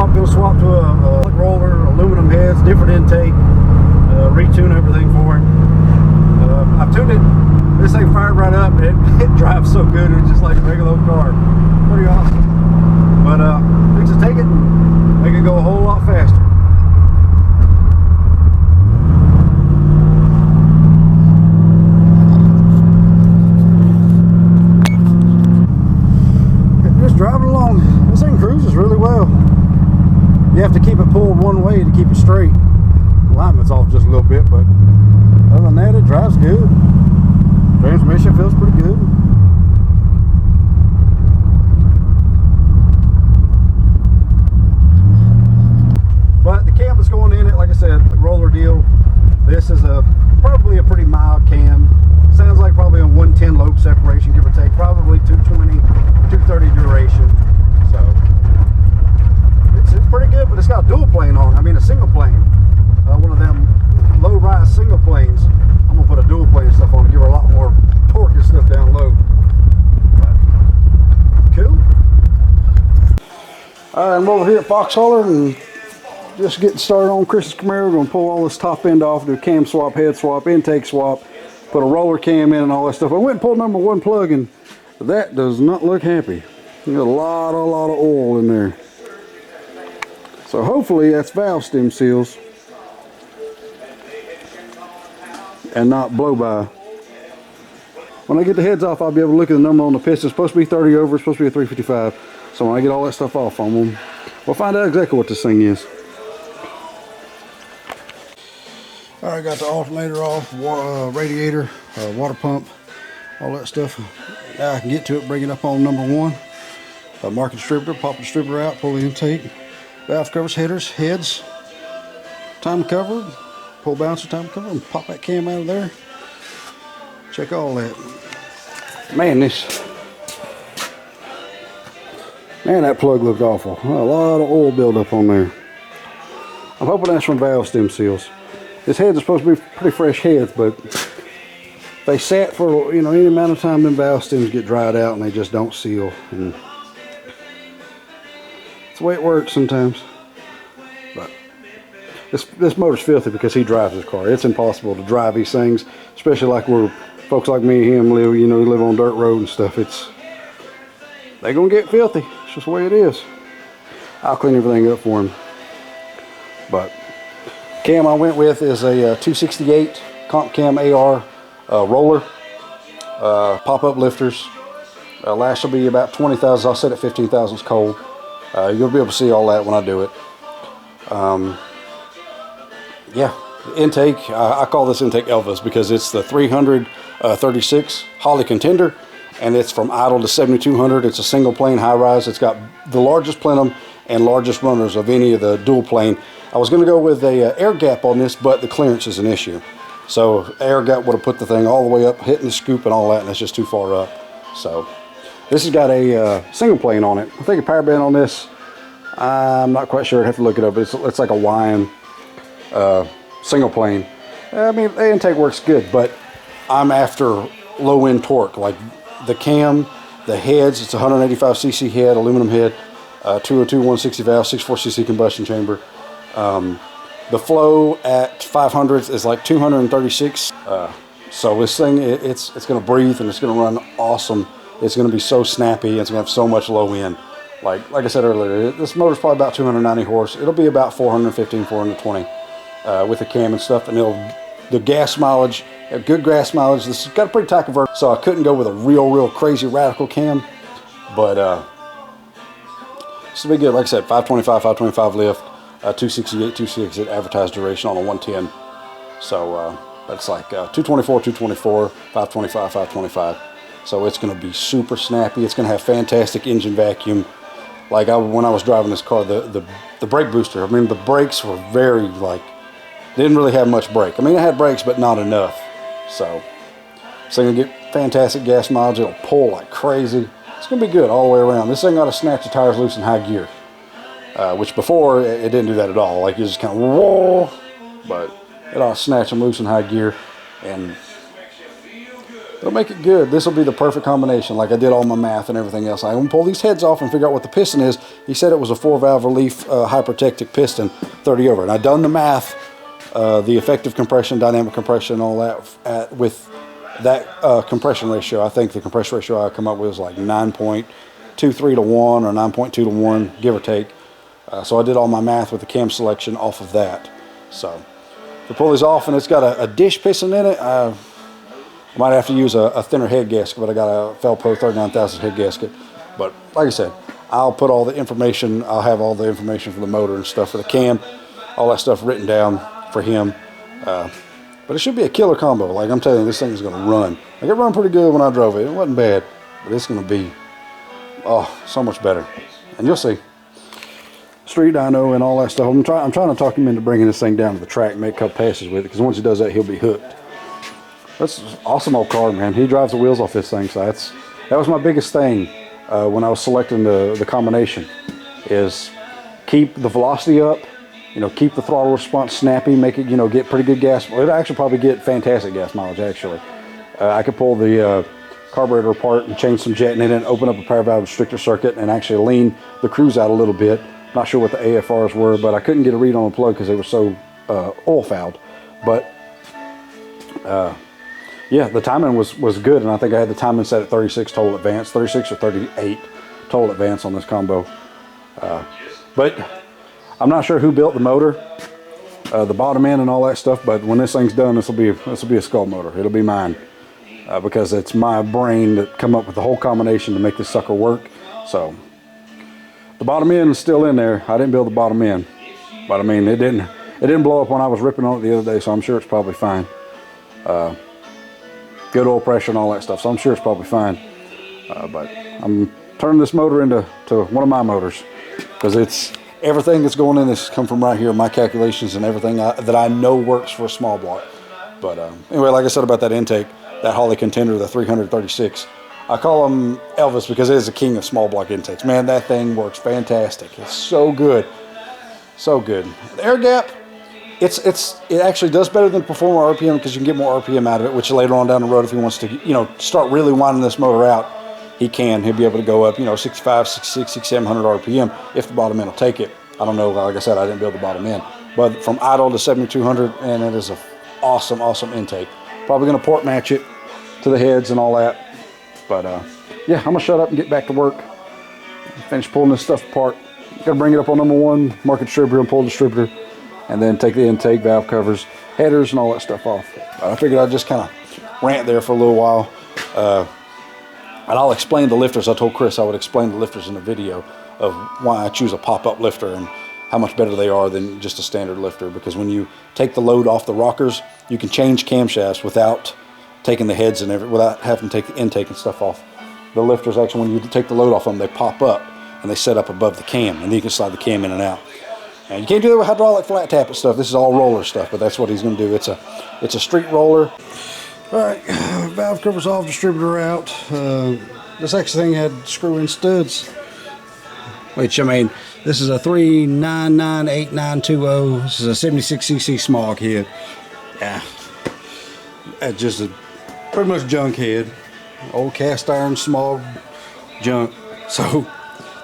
swap, gonna swap to a roller, aluminum heads, different intake, retune everything for it. I've tuned it. This thing fired right up. It drives so good. It's just like a regular old car. Pretty awesome. But fix to take it and make it go a whole lot faster. Just driving along. This thing cruises really well. You have to keep it pulled one way to keep it straight. Alignment's off just a little bit, but other than that, it drives good. Transmission feels pretty good. But the cam that's going in it, like I said, the roller deal. This is probably a pretty mild cam. Sounds like probably a 110 lobe separation, give or take. Probably 220, 230 duration. So it's pretty good, but it's got a dual plane on. I mean, a single plane. One of them low-rise single planes. I'm gonna put a dual plane stuff on to give her a lot more torque and stuff down low. But, cool. All right, I'm over here at Foxholler and just getting started on Chris's Camaro. We're gonna pull all this top end off, do a cam swap, head swap, intake swap, put a roller cam in and all that stuff. I went and pulled number one plug and that does not look happy. There's a lot of oil in there. So hopefully that's valve stem seals and not blow by. When I get the heads off, I'll be able to look at the number on the piston. It's supposed to be 30 over, it's supposed to be a 355. So when I get all that stuff off, we'll find out exactly what this thing is. All right, got the alternator off, radiator, water pump, all that stuff. Now I can get to it, bring it up on number one. Mark the distributor, pop the distributor out, pull the intake, valve covers, headers, heads, time cover, pull bouncer, time cover, and pop that cam out of there. Check all that. Man, that plug looked awful. A lot of oil buildup on there. I'm hoping that's from valve stem seals. This heads are supposed to be pretty fresh heads, but they sat for any amount of time. Them valve stems get dried out and they just don't seal. And it's the way it works sometimes. But this motor's filthy because he drives his car. It's impossible to drive these things, especially like where folks like me and him live. We live on dirt road and stuff. They're gonna get filthy. It's just the way it is. I'll clean everything up for him. But cam I went with is a 268 comp cam AR roller, pop-up lifters. Lash will be about 20,000. I'll set it 15,000 cold. You'll be able to see all that when I do it. Yeah, intake. I call this intake Elvis because it's the 336 Holly Contender, and it's from idle to 7200. It's a single plane high rise. It's got the largest plenum and largest runners of any of the dual plane. I was going to go with a air gap on this, but the clearance is an issue. So air gap would have put the thing all the way up, hitting the scoop and all that, and it's just too far up. So this has got a single plane on it. I think a power band on this, I'm not quite sure. I'd have to look it up. But it's like a Wyam single plane. I mean, the intake works good, but I'm after low end torque. Like the cam, the heads, it's a 185cc head, aluminum head, 202 160 valve, 64cc combustion chamber. The flow at 500s is like 236. So this thing, it's going to breathe and it's going to run awesome. It's going to be so snappy. It's going to have so much low end. Like I said earlier, this motor's probably about 290 horse. It'll be about 415, 420 with the cam and stuff. And the gas mileage, good gas mileage. This has got a pretty tight converter, so I couldn't go with a real crazy radical cam. But this will be good. Like I said, 525 lift. 268, 268 advertised duration on a 110. So that's like 224, 525, 525. So it's going to be super snappy. It's going to have fantastic engine vacuum. Like when I was driving this car, the brake booster, I mean, the brakes were very, didn't really have much brake. I mean, it had brakes, but not enough. So it's going to get fantastic gas mileage. It'll pull like crazy. It's going to be good all the way around. This thing ought to snatch the tires loose in high gear. Which before, it didn't do that at all. Like, you just kind of, whoa, but it ought to snatch them loose in high gear. And It'll make it good. This will be the perfect combination, like I did all my math and everything else. I'm going to pull these heads off and figure out what the piston is. He said it was a 4-valve relief hypertectic piston, 30 over. And I've done the math, the effective compression, dynamic compression, all that, with that compression ratio. I think the compression ratio I come up with is like 9.23 to 1 or 9.2 to 1, give or take. So I did all my math with the cam selection off of that. So to pull these off, and it's got a dish piston in it. I might have to use a thinner head gasket, but I got a Felpro 39,000 head gasket. But like I said, I'll put all the information, I'll have all the information for the motor and stuff for the cam, all that stuff written down for him. But it should be a killer combo. Like I'm telling you, this thing is going to run. Like it ran pretty good when I drove it. It wasn't bad, but it's going to be, oh, so much better. And you'll see. Street dyno and all that stuff. I'm trying to talk him into bringing this thing down to the track and make a couple passes with it, because once he does that, he'll be hooked. That's an awesome old car, man. He drives the wheels off this thing, so that was my biggest thing when I was selecting the combination, is keep the velocity up, you know, keep the throttle response snappy, make it, you know, get pretty good gas. Well, it'll actually probably get fantastic gas mileage, actually. I could pull the carburetor apart and change some jet in it and open up a power valve restrictor circuit and actually lean the cruise out a little bit. Not sure what the AFRs were, but I couldn't get a read on the plug because they were so oil fouled. But yeah, the timing was good, and I think I had the timing set at 36 total advance, 36 or 38 total advance on this combo. But I'm not sure who built the motor, the bottom end and all that stuff. But when this thing's done, this will be a skull motor. It'll be mine because it's my brain that come up with the whole combination to make this sucker work. So the bottom end is still in there. I didn't build the bottom end, but I mean it didn't blow up when I was ripping on it the other day, so I'm sure it's probably fine. Good oil pressure and all that stuff, so I'm sure it's probably fine. But I'm turning this motor into one of my motors, because it's everything that's going in this come from right here, my calculations and everything that I know works for a small block. But anyway, like I said about that intake, that Holley Contender, the 336, I call him Elvis because it is the king of small block intakes. Man, that thing works fantastic. It's so good, so good. The air gap, it actually does better than Performer RPM, because you can get more RPM out of it, which later on down the road, if he wants to, you know, start really winding this motor out, he can. He'll be able to go up, you know, 65, 66, 6700 RPM if the bottom end will take it. I don't know. Like I said, I didn't build the bottom end, but from idle to 7200, and it is a awesome intake. Probably going to port match it to the heads and all that. But yeah, I'm gonna shut up and get back to work. Finish pulling this stuff apart. Gotta bring it up on number 1, market distributor, and pull the distributor, and then take the intake, valve covers, headers, and all that stuff off. But I figured I'd just kind of rant there for a little while. And I'll explain the lifters. I told Chris I would explain the lifters in the video of why I choose a pop-up lifter and how much better they are than just a standard lifter. Because when you take the load off the rockers, you can change camshafts without taking the heads and without having to take the intake and stuff off. The lifters, actually, when you take the load off them, they pop up and they set up above the cam, and then you can slide the cam in and out. And you can't do that with hydraulic flat tap and stuff. This is all roller stuff, but that's what he's going to do. It's a street roller. All right, valve covers off, distributor out. This actually thing had screw-in studs, which, I mean, this is a 3998920. This is a 76cc smog head. Yeah, that's just a pretty much junk head. Old cast iron smog junk. So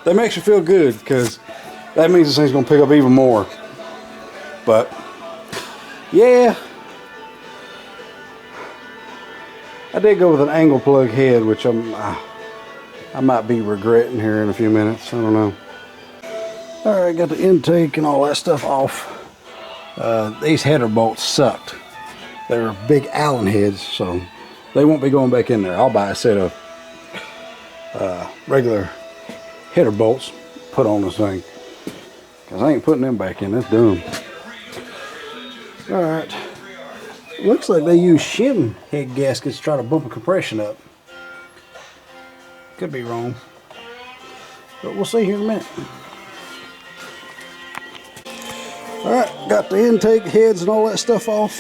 that makes you feel good, because that means this thing's going to pick up even more. But yeah, I did go with an angle plug head, which I might be regretting here in a few minutes. I don't know. All right, got the intake and all that stuff off. These header bolts sucked. They were big Allen heads, so they won't be going back in there. I'll buy a set of regular header bolts, put on this thing, because I ain't putting them back in. That's dumb. All right. Looks like they use shim head gaskets to try to bump the compression up. Could be wrong, but we'll see here in a minute. Alright, got the intake heads and all that stuff off.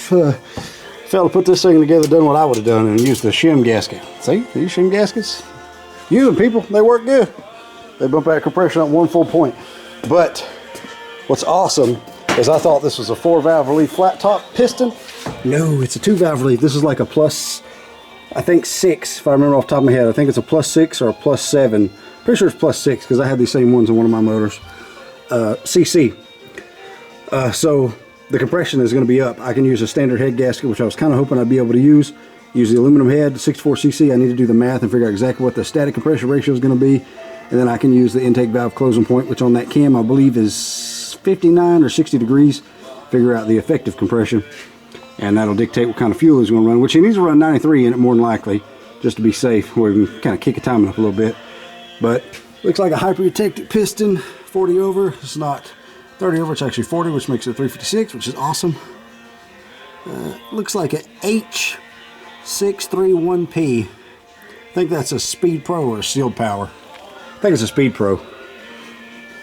Fella put this thing together, done what I would have done, and used the shim gasket. See, these shim gaskets? Use them, people. They work good. They bump that compression up 1 full point. But what's awesome is I thought this was a 4-valve relief flat top piston. No, it's a 2-valve relief. This is like a plus I think 6, if I remember off the top of my head. I think it's a +6 or a +7. Pretty sure it's +6 because I had these same ones in one of my motors. CC. So the compression is going to be up. I can use a standard head gasket, which I was kind of hoping I'd be able to use. Use the aluminum head, 64cc. I need to do the math and figure out exactly what the static compression ratio is going to be. And then I can use the intake valve closing point, which on that cam I believe is 59 or 60 degrees. Figure out the effective compression. And that'll dictate what kind of fuel he's going to run, which he needs to run 93 in it more than likely, just to be safe, where we can kind of kick the timing up a little bit. But looks like a hyper-eutectic piston, 40 over. It's not 30 over, it's actually 40, which makes it 356, which is awesome. Looks like an H631P. I think that's a Speed Pro or a Sealed Power. I think it's a Speed Pro.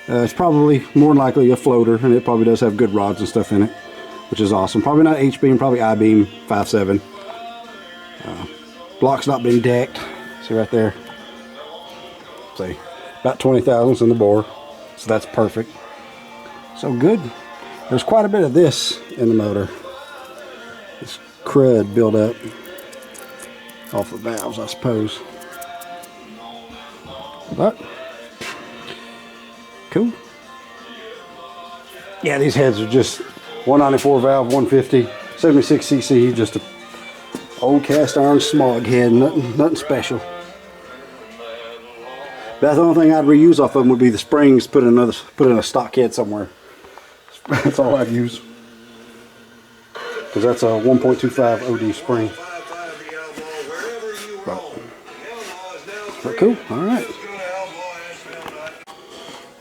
It's probably more than likely a floater, and it probably does have good rods and stuff in it, which is awesome. Probably not H-beam, probably I-beam 5.7. Block's not been decked. See right there? See, about 20 thousandths in the bore, so that's perfect. So good. There's quite a bit of this in the motor. This crud built up off the valves, I suppose. But cool. Yeah, these heads are just 194 valve, 150, 76cc, just a old cast iron smog head, nothing special. That's the only thing I'd reuse off of them would be the springs, put in a stock head somewhere. That's all I'd use. Because that's a 1.25 OD spring. But cool, alright.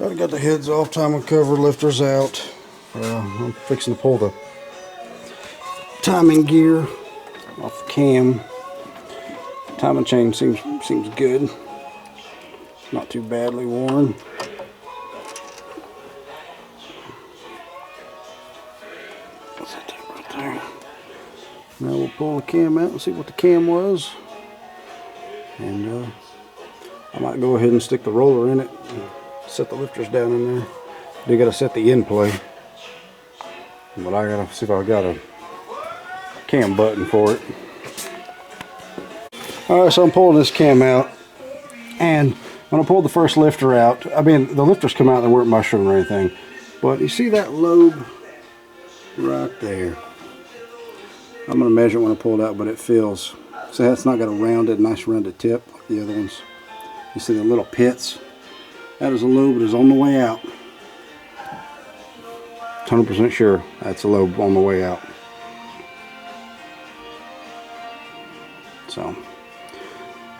I've got the heads off, timing cover, lifters out. I'm fixing to pull the timing gear off the cam. Timing chain seems good. Not too badly worn. Set that right there. Now we'll pull the cam out and see what the cam was. And I might go ahead and stick the roller in it. Set the lifters down in there. Do gotta set the end play. But I gotta see if I got a cam button for it. Alright, so I'm pulling this cam out. And when I pulled the first lifter out, I mean, the lifters come out, they weren't mushroom or anything. But you see that lobe right there? I'm going to measure it when I pull it out, but it feels, see that's not got a nice rounded tip like the other ones. You see the little pits? That is a lobe that is on the way out. 100% sure that's a lobe on the way out. So,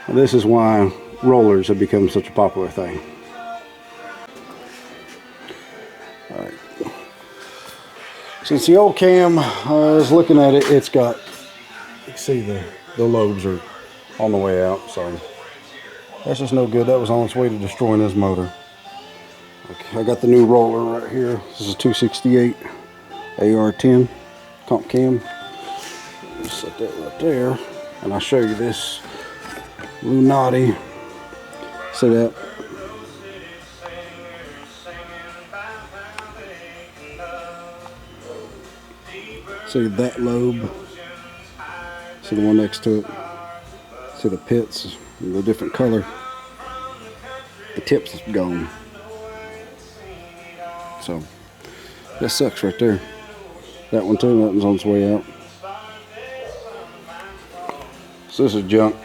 this is why rollers have become such a popular thing. Alright. Since the old cam, I was looking at it, it's got, you can see the lobes are on the way out, so that's just no good. That was on its way to destroying this motor. Okay, I got the new roller right here. This is a 268 AR10 comp cam. Just set that right there, and I'll show you this Lunati setup. See that lobe? See the one next to it? See the pits, the different color. The tips is gone. So that sucks right there. That one too, that one's on its way out. So this is junk.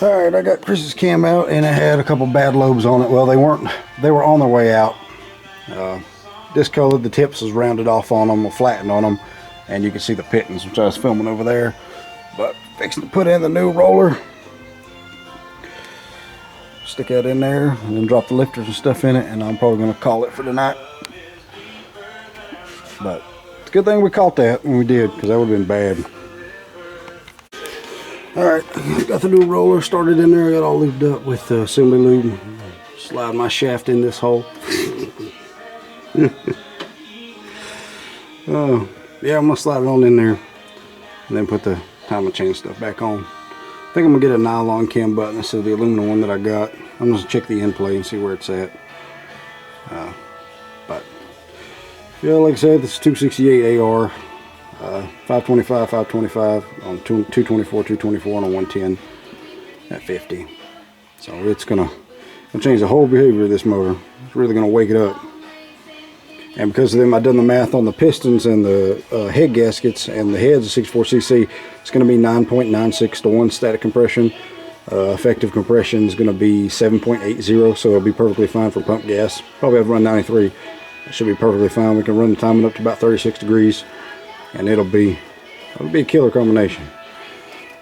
Alright, I got Chris's cam out and it had a couple bad lobes on it. Well, they were on their way out. Discolored, the tips was rounded off on them or flattened on them, and you can see the pittings, which I was filming over there. But fixing to put in the new roller. Stick that in there and then drop the lifters and stuff in it, and I'm probably going to call it for tonight. But it's a good thing we caught that when we did, because that would have been bad. Alright, got the new roller started in there. I got all lubed up with assembly lube. Slide my shaft in this hole. Oh, yeah, I'm going to slide it on in there and then put the timing chain stuff back on. I think I'm going to get a nylon cam button instead of the aluminum one that I got. I'm going to check the end play and see where it's at. But yeah, like I said, this is 268 AR. 525, 525 on 224, 224 and a 110 at 50. So it's gonna change the whole behavior of this motor. It's really gonna wake it up. And because of them, I've done the math on the pistons and the head gaskets and the heads of 64cc. It's going to be 9.96 to 1 static compression. Effective compression is going to be 7.80, so it'll be perfectly fine for pump gas. Probably have to run 93. It should be perfectly fine. We can run the timing up to about 36 degrees, and it'll be a killer combination.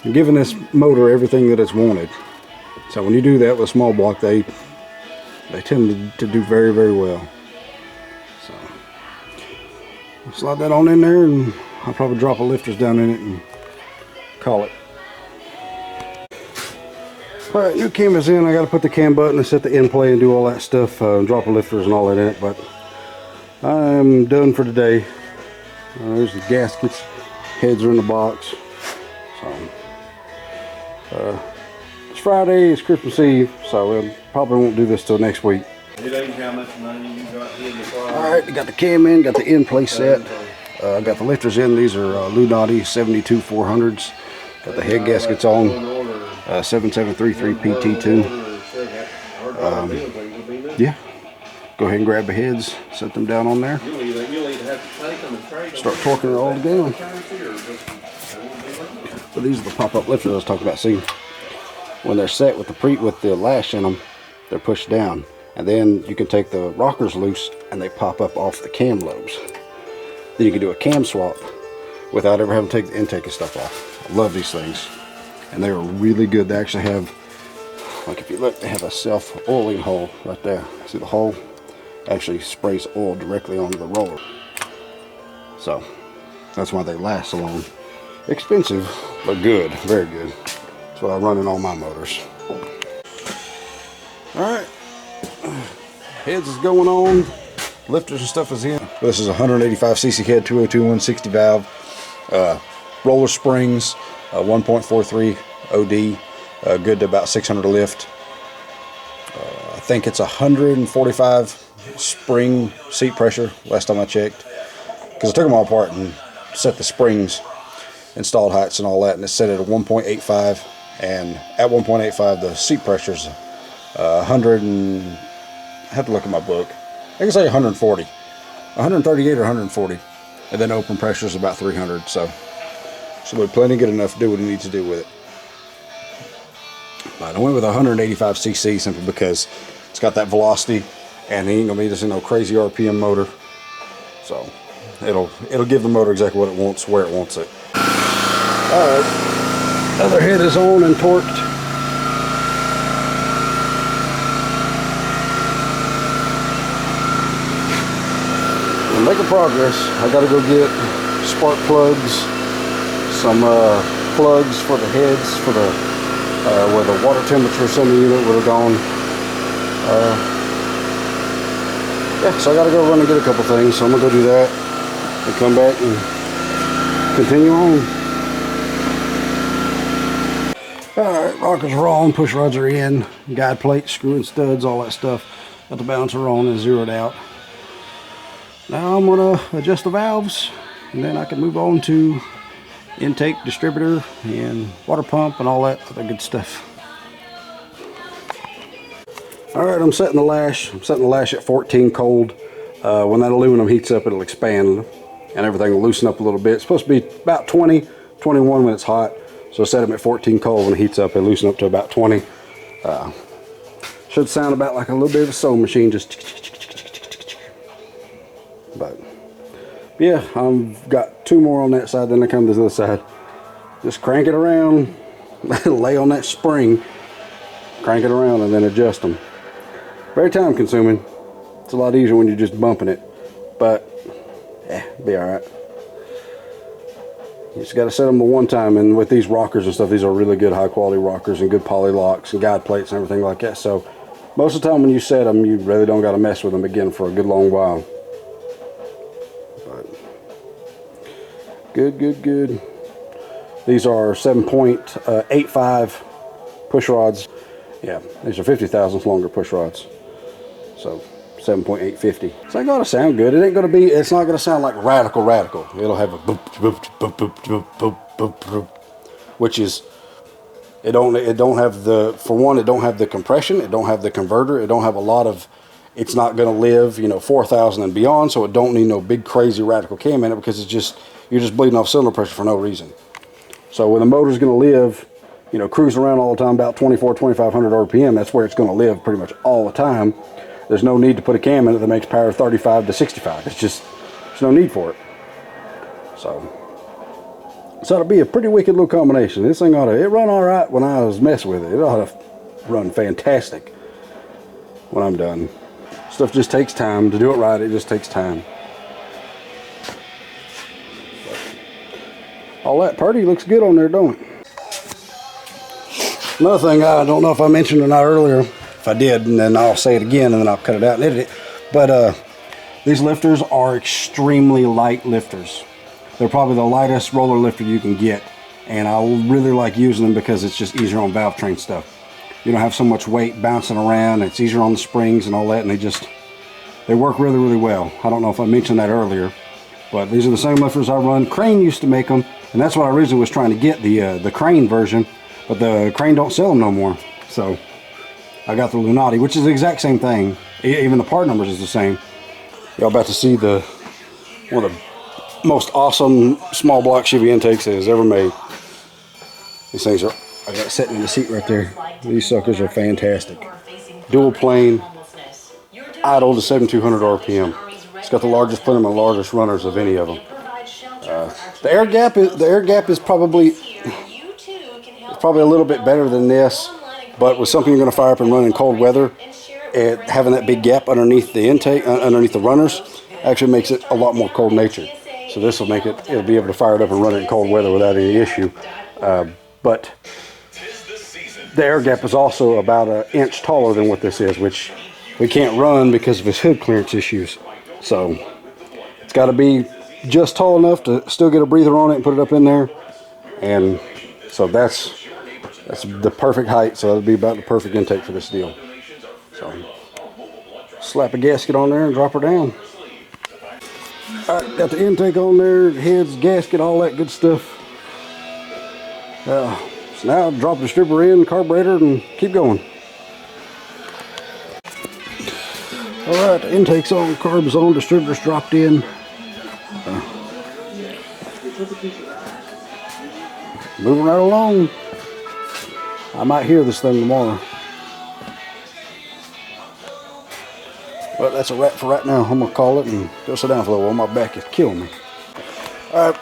I'm giving this motor everything that it's wanted. So when you do that with a small block, they tend to do very, very well. Slide that on in there, and I'll probably drop a lifters down in it and call it. Alright, new cam is in. I got to put the cam button and set the end play and do all that stuff, drop a lifters and all that in it, but I'm done for today. There's the gaskets, heads are in the box. So it's Friday, it's Christmas Eve, so we probably won't do this till next week. How much money you got in the car? Alright, got the cam in, got the end play set. Got the lifters in. These are Lunati 72 400s. Got the head gaskets on. 7733 PT2. Yeah. Go ahead and grab the heads, set them down on there. Start torquing it all together. So these are the pop-up lifters I was talking about. See, when they're set with the lash in them, they're pushed down. And then you can take the rockers loose and they pop up off the cam lobes. Then you can do a cam swap without ever having to take the intake and stuff off. I love these things. And they are really good. They actually have, like if you look, they have a self-oiling hole right there. See the hole? Actually sprays oil directly onto the roller. So that's why they last so long. Expensive, but good, very good. That's what I run in all my motors. Alright. Heads is going on, lifters and stuff is in. This is a 185cc head, 202 160 valve, roller springs, 1.43 OD, good to about 600 lift. I think it's 145 spring seat pressure last time I checked, because I took them all apart and set the springs, installed heights and all that, and it's set at a 1.85, and at 1.85 the seat pressure is 100 and I have to look at my book. I can say 140, 138 or 140, and then open pressure is about 300. So should be plenty good enough to do what it needs to do with it. But I went with 185cc simply because it's got that velocity, and it ain't gonna be just no crazy RPM motor. So it'll give the motor exactly what it wants, where it wants it. All right, other head is on and torqued. Making progress. I gotta go get spark plugs, some plugs for the heads for the where the water temperature in the unit would have gone. Yeah, so I gotta go run and get a couple things. So I'm gonna go do that and come back and continue on. Alright, rockers are on, push rods are in, guide plates, screw and studs, all that stuff. Got the balancer on and zeroed out. Now I'm going to adjust the valves, and then I can move on to intake, distributor, and water pump, and all that other good stuff. Alright, I'm setting the lash. I'm setting the lash at 14 cold. When that aluminum heats up, it'll expand, and everything will loosen up a little bit. It's supposed to be about 20, 21 when it's hot. So set them at 14 cold. When it heats up, it'll loosen up to about 20. Should sound about like a little bit of a sewing machine, just. But yeah, I've got 2 more on that side, then I come to the other side. Just crank it around, lay on that spring, crank it around, and then adjust them. Very time consuming. It's a lot easier when you're just bumping it, but yeah, be alright. You just got to set them the one time, and with these rockers and stuff, these are really good high quality rockers and good poly locks and guide plates and everything like that. So most of the time when you set them, you really don't got to mess with them again for a good long while. Good. These are 7.85 push rods. Yeah, these are 50 thousandths longer push rods. So 7.850. It's not gonna sound good. It ain't gonna be. It's not gonna sound like radical. It'll have a boop boop boop boop boop boop boop boop, which is it don't have the, for one, it don't have the compression. It don't have the converter. It don't have a lot of. It's not gonna live 4,000 and beyond. So it don't need no big crazy radical cam in it, because it's just, you're just bleeding off cylinder pressure for no reason. So when the motor's gonna live, cruising around all the time about 2,500 RPM, that's where it's gonna live pretty much all the time. There's no need to put a cam in it that makes power 35 to 65. It's just, there's no need for it. So it'll be a pretty wicked little combination. This thing it run all right when I was messing with it. It ought to run fantastic when I'm done. Stuff just takes time to do it right. It just takes time. All that purdy looks good on there, don't it? Another thing, I don't know if I mentioned or not earlier. If I did, and then I'll say it again, and then I'll cut it out and edit it. But these lifters are extremely light lifters. They're probably the lightest roller lifter you can get, and I really like using them because it's just easier on Valvetrain stuff. You don't have so much weight bouncing around. It's easier on the springs and all that, and they work really, really well. I don't know if I mentioned that earlier, but these are the same lifters I run. Crane used to make them, and that's what I originally was trying to get, the Crane version, but the Crane don't sell them no more. So I got the Lunati, which is the exact same thing. Even the part numbers is the same. Y'all about to see one of the most awesome small block Chevy intakes that has ever made. These things are, I got it sitting in the seat right there. These suckers are fantastic. Dual plane, idle to 7,200 RPM. It's got the largest plenum and largest runners of any of them. The air gap is probably a little bit better than this, but with something you're going to fire up and run in cold weather, having that big gap underneath the intake, underneath the runners, actually makes it a lot more cold natured. So this will make it'll be able to fire it up and run it in cold weather without any issue. But the air gap is also about an inch taller than what this is, which we can't run because of its hood clearance issues. So it's got to be just tall enough to still get a breather on it and put it up in there. And so that's the perfect height. So it'll be about the perfect intake for this deal. So slap a gasket on there and drop her down. All right, got the intake on there, heads, gasket, all that good stuff. So now drop the stripper in, carburetor, and keep going. All right, the intake's on, carb's on, distributor's dropped in. Moving right along. I might hear this thing tomorrow. But that's a wrap for right now. I'm going to call it and go sit down for a little while. My back is killing me. All right.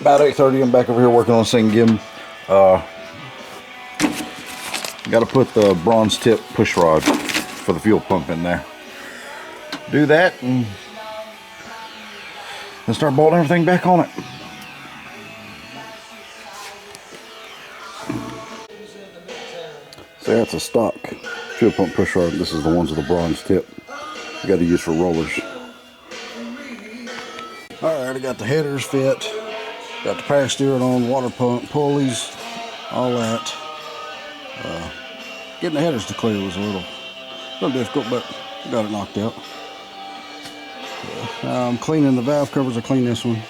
About 8:30, I'm back over here working on this thing again. Got to put the bronze tip push rod for the fuel pump in there. Do that and then start bolting everything back on it. So that's a stock fuel pump push rod. This is the ones with the bronze tip. You got to use for rollers. Alright, I got the headers fit. Got the power steering on, water pump, pulleys, all that. Getting the headers to clear was a little difficult, but got it knocked out. Now I'm cleaning the valve covers. I clean this one,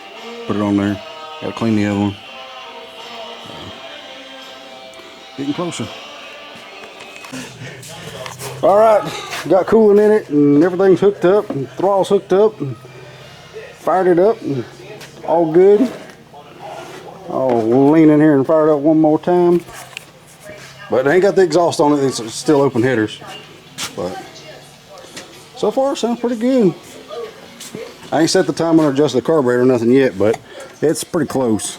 put it on there. Got to clean the other one. Getting closer. All right, got coolant in it and everything's hooked up and throttle's hooked up and fired it up and all good. I'll lean in here and fire it up one more time. But I ain't got the exhaust on it, it's still open headers. But so far, sounds pretty good. I ain't set the time on or adjust the carburetor or nothing yet, but it's pretty close.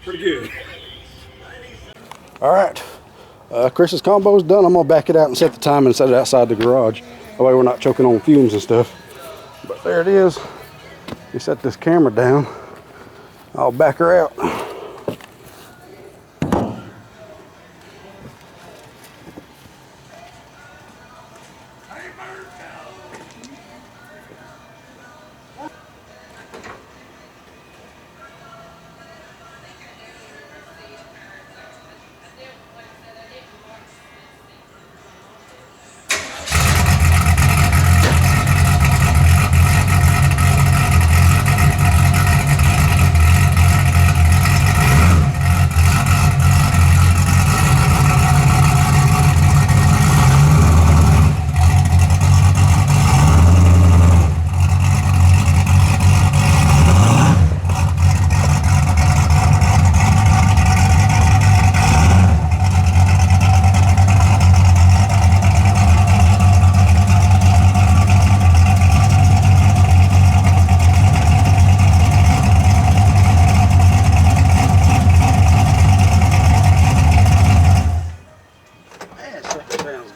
Pretty good. All right, Chris's combo is done. I'm gonna back it out and set the time and set it outside the garage. That way we're not choking on fumes and stuff. But there it is. You set this camera down. I'll back her out.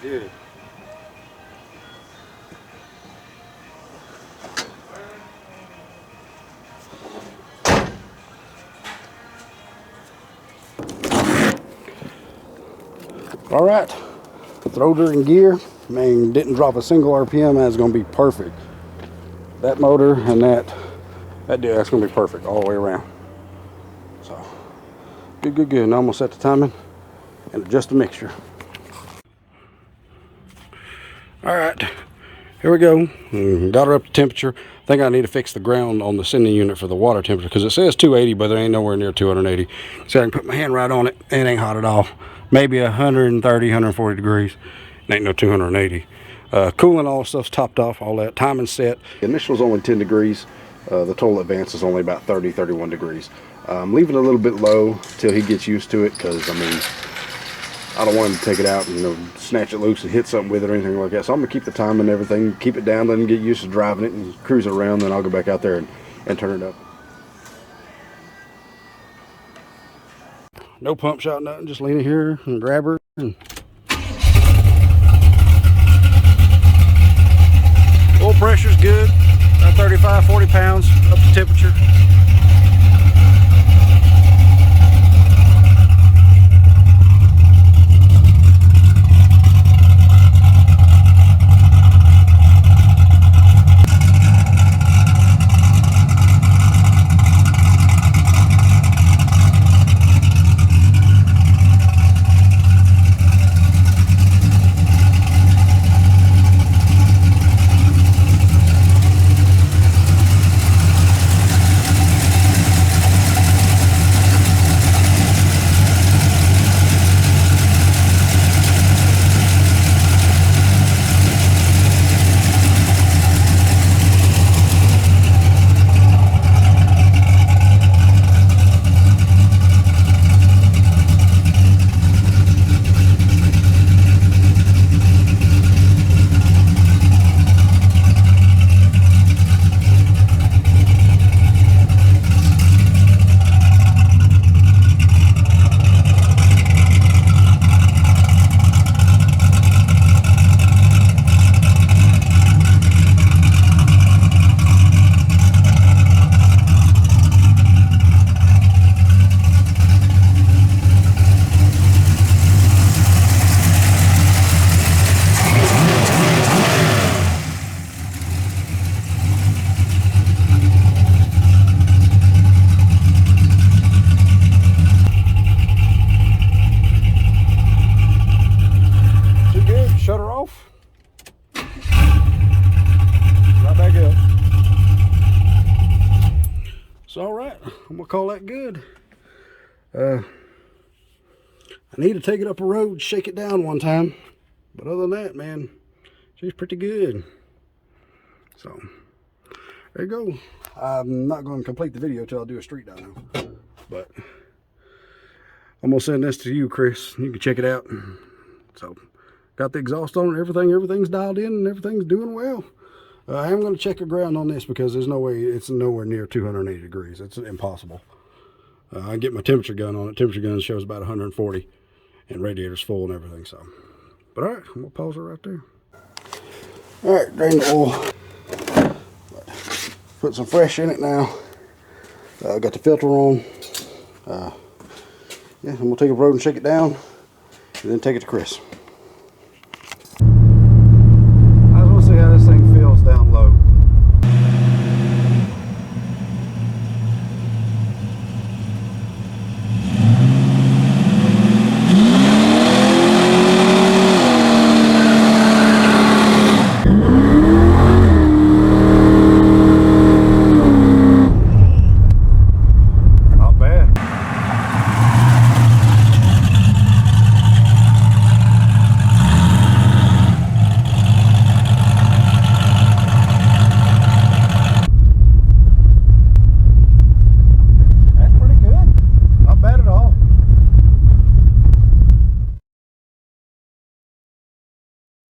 Good. All right, throwed her in gear. Man, didn't drop a single RPM. That's gonna be perfect. That motor and that deal, that's gonna be perfect all the way around. So, good. Now I'm gonna set the timing and adjust the mixture. All right, here we go. Got her up to temperature. I think I need to fix the ground on the sending unit for the water temperature because it says 280, but it ain't nowhere near 280. So I can put my hand right on it. It ain't hot at all. Maybe 130, 140 degrees. It ain't no 280. Cooling, all stuff's topped off, all that. Timing set. The initial's only 10 degrees. The total advance is only about 30, 31 degrees. Leaving it a little bit low till he gets used to it because, I mean, I don't want him to take it out and, you know, snatch it loose and hit something with it or anything like that. So I'm going to keep the time and everything, keep it down, let him get used to driving it and cruise it around. Then I'll go back out there and turn it up. No pump shot, nothing. Just lean it here and grab her. And oil pressure's good. About 35, 40 pounds up to temperature. Shut her off. Right back up. So all right, I'm gonna call that good. I need to take it up a road, shake it down one time. But other than that, man, she's pretty good. So, there you go. I'm not going to complete the video till I do a street dyno. But I'm going to send this to you, Chris. You can check it out. So, got the exhaust on and everything. Everything's dialed in and everything's doing well. I am going to check the ground on this because there's no way, it's nowhere near 280 degrees. It's impossible. I get my temperature gun on it. Temperature gun shows about 140 and radiator's full and everything. So, but all right, I'm going to pause it right there. All right, drain the oil. Put some fresh in it now. Got the filter on. Yeah, I'm going to take it up the road and shake it down and then take it to Chris.